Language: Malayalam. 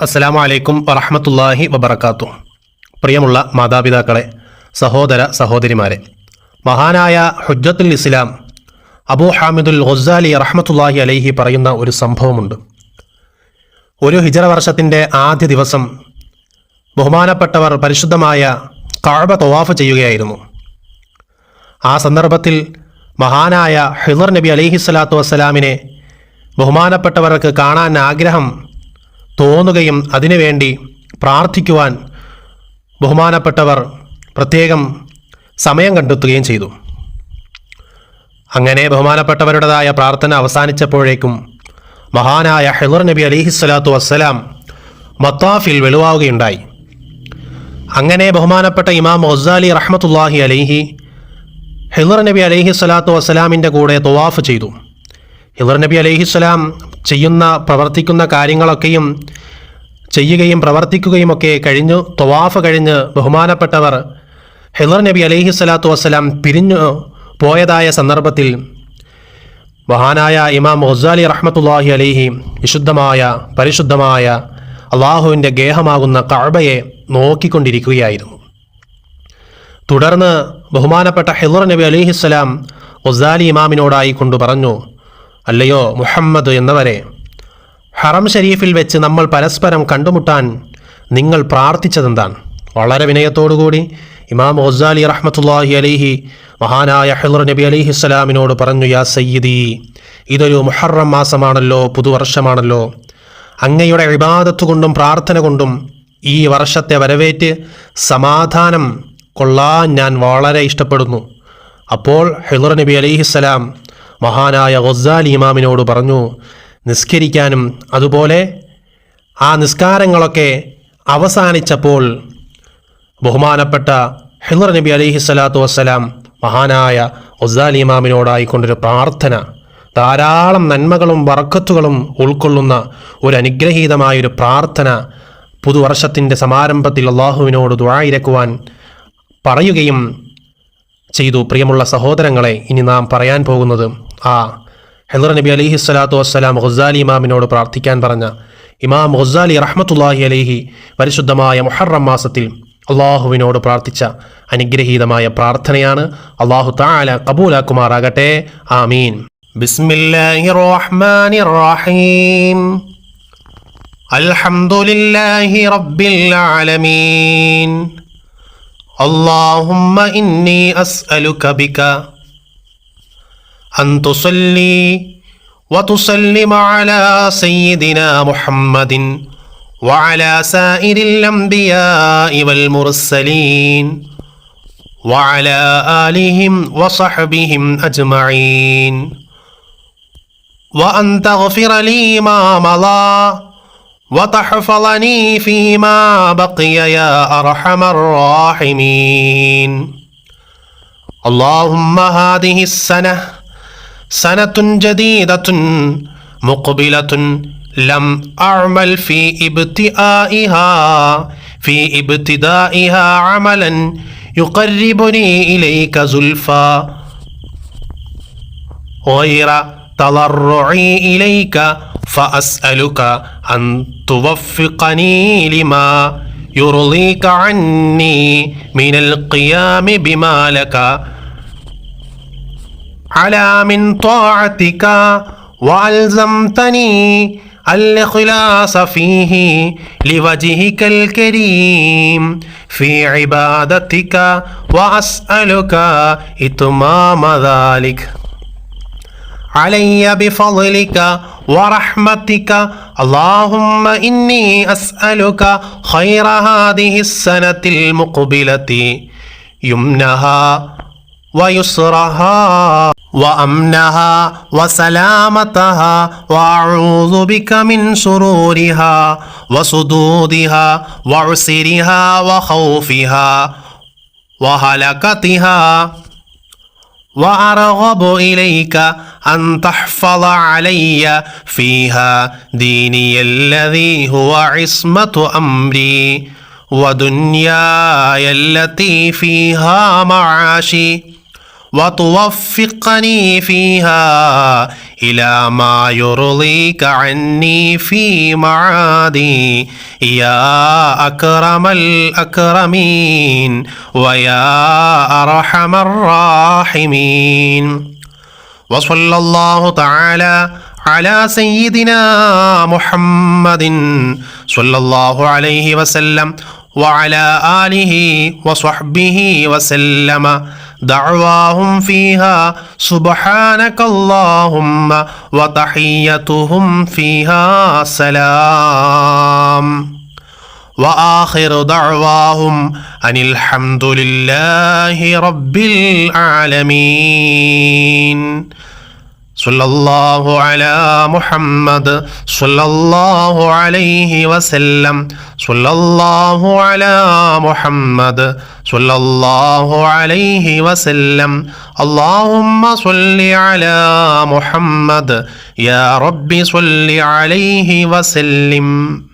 അസ്സലാമു അലൈക്കും വറഹ്മത്തുള്ളാഹി വബറകാതുഹു. പ്രിയമുള്ള മാതാപിതാക്കളെ, സഹോദര സഹോദരിമാരെ, മഹാനായ ഹുജ്ജത്തുൽ ഇസ്ലാം അബൂ ഹാമിദുൽ ഗസാലി റഹ്മത്തുള്ളാഹി അലൈഹി പറയുന്ന ഒരു സംഭവമുണ്ട്. ഒരു ഹിജറ വർഷത്തിൻ്റെ ആദ്യ ദിവസം ബഹുമാനപ്പെട്ടവർ പരിശുദ്ധമായ കഅബ തവാഫ് ചെയ്യുകയായിരുന്നു. ആ സന്ദർഭത്തിൽ മഹാനായ ഹിളർ നബി അലൈഹിസ്സലാത്തു വസ്സലാമിനെ ബഹുമാനപ്പെട്ടവർക്ക് കാണാൻ ആഗ്രഹം തോന്നുകയും അതിനുവേണ്ടി പ്രാർത്ഥിക്കുവാൻ ബഹുമാനപ്പെട്ടവർ പ്രത്യേകം സമയം കണ്ടെത്തുകയും ചെയ്തു. അങ്ങനെ ബഹുമാനപ്പെട്ടവരുടേതായ പ്രാർത്ഥന അവസാനിച്ചപ്പോഴേക്കും മഹാനായ ഹിളർ നബി അലൈഹിസ്സലാത്തു വസ്സലാം മത്താഫിൽ വെളിവാവുകയുണ്ടായി. അങ്ങനെ ബഹുമാനപ്പെട്ട ഇമാം ഗസാലി റഹ്മത്തുള്ളാഹി അലൈഹി ഹിളർ നബി അലൈഹിസ്സലാത്തു വസ്സലാമിൻ്റെ കൂടെ തവാഫ് ചെയ്തു. ഹിളർ നബി അലൈഹിസ്സലാം പ്രവർത്തിക്കുന്ന കാര്യങ്ങളൊക്കെയും ചെയ്യുകയും പ്രവർത്തിക്കുകയുമൊക്കെ കഴിഞ്ഞു. തവാഫ് കഴിഞ്ഞ് ബഹുമാനപ്പെട്ടവർ ഹിളർ നബി അലൈഹിസ്സലാത്തു വസ്സലാം പിരിഞ്ഞു പോയതായ സന്ദർഭത്തിൽ മഹാനായ ഇമാം ഗസാലി റഹ്മത്തുള്ളാഹി അലൈഹി വിശുദ്ധമായ പരിശുദ്ധമായ അള്ളാഹുവിൻ്റെ ഗേഹമാകുന്ന കഅബയെ നോക്കിക്കൊണ്ടിരിക്കുകയായിരുന്നു. തുടർന്ന് ബഹുമാനപ്പെട്ട ഹിളർ നബി അലൈഹിസ്സലാം ഗസാലി ഇമാമിനോടായി കൊണ്ട് പറഞ്ഞു, അല്ലയോ മുഹമ്മദ് എന്നവരെ, ഹറം ഷരീഫിൽ വെച്ച് നമ്മൾ പരസ്പരം കണ്ടുമുട്ടാൻ നിങ്ങൾ പ്രാർത്ഥിച്ചതെന്താണ്? വളരെ വിനയത്തോടുകൂടി ഇമാം ഗസാലി റഹ്മത്തുള്ളാഹി അലൈഹി മഹാനായ ഹിളർ നബി അലൈഹിസ്സലാമിനോട് പറഞ്ഞു, യാ സയ്യിദി, ഇതൊരു മുഹറം മാസമാണല്ലോ, പുതുവർഷമാണല്ലോ. അങ്ങയുടെ ഇബാദത്ത് കൊണ്ടും പ്രാർത്ഥന കൊണ്ടും ഈ വർഷത്തെ വരവേറ്റ് സമാധാനം കൊള്ളാൻ ഞാൻ വളരെ ഇഷ്ടപ്പെടുന്നു. അപ്പോൾ ഹിളർ നബി അലൈഹിസ്സലാം മഹാനായ ഗസാലി ഇമാമിനോട് പറഞ്ഞു, നിസ്കരിക്കാനും അതുപോലെ ആ നിസ്കാരങ്ങളൊക്കെ അവസാനിച്ചപ്പോൾ ബഹുമാനപ്പെട്ട ഹിളർ നബി അലൈഹിസ്സലാത്തു വസ്സലാം മഹാനായ ഗസാലി ഇമാമിനോടായിക്കൊണ്ടൊരു പ്രാർത്ഥന, ധാരാളം നന്മകളും ബർക്കത്തുകളും ഉൾക്കൊള്ളുന്ന ഒരു അനുഗ്രഹീതമായൊരു പ്രാർത്ഥന പുതുവർഷത്തിൻ്റെ സമാരംഭത്തിൽ അള്ളാഹുവിനോട് ദുആ ഇരക്കുവാൻ പറയുകയും ചെയ്തു. പ്രിയമുള്ള സഹോദരങ്ങളെ, ഇനി നാം പറയാൻ പോകുന്നത് ആ ഹിളർ നബി അലൈഹിസ്സലാത്തു വസ്സലാം ഗസാലി ഇമാമിനോട് പ്രാർത്ഥിക്കാൻ പറഞ്ഞ ഇമാം ഗസാലി റഹ്മത്തുള്ളാഹി അലൈഹി പരിശുദ്ധമായ മുഹറം മാസത്തിൽ അള്ളാഹുവിനോട് പ്രാർത്ഥിച്ച അനുഗ്രഹീതമായ പ്രാർത്ഥനയാണ്. അള്ളാഹു തആല കബൂലാക്കുമാറാകട്ടെ. ആമീൻ. ബിസ്മില്ലാഹിർ റഹ്മാനിർ റഹീം. അൽഹംദുലില്ലാഹി റബ്ബിൽ ആലമീൻ. اللهم إني أسألك بك أن تصلي وتسلم على سيدنا محمد وعلى سائر الأنبياء والمرسلين وعلى آلهم وصحبهم أجمعين وأن تغفر لي ما مضى وتحفظني فيما بقي يا أرحم الراحمين. اللهم هذه السنة سنة جديدة مقبلة لم أعمل في ابتدائها عملا يقربني إليك زلفى غير تضرعي إليك فأسألك أن توفقني لما يرضيك عني من القيام بما لك على من طاعتك وألزمتني الإخلاص فيه لوجهك الكريم في عبادتك وأسألك إتمام ذلك علي بفضلك ورحمتك. اللهم إني أسألك خير هذه السنة المقبلة يمنها ويسرها وأمنها وسلامتها، وأعوذ بك من شرورها وصدودها وعسرها وخوفها وهلكتها. وأرغب إليك أن تحفظ علي فيها ديني الذي هو عصمة أمري ودنياي التي فيها معاشي وتوفقني فيها إلى ما يرضيك عني في معادي يا أكرم الأكرمين ويا أرحم الراحمين. وصلى الله تعالى على سيدنا محمد صلى الله عليه وسلم وعلى آله وصحبه وسلم. دعواهم فيها سبحانك اللهم وتحيتهم فيها سلام. وآخر دعواهم أن الحمد لله رب العالمين. صلى الله على محمد صلى الله عليه وسلم. صلى الله على محمد صلى الله عليه وسلم. اللهم صل على محمد يا رب صل عليه وسلم.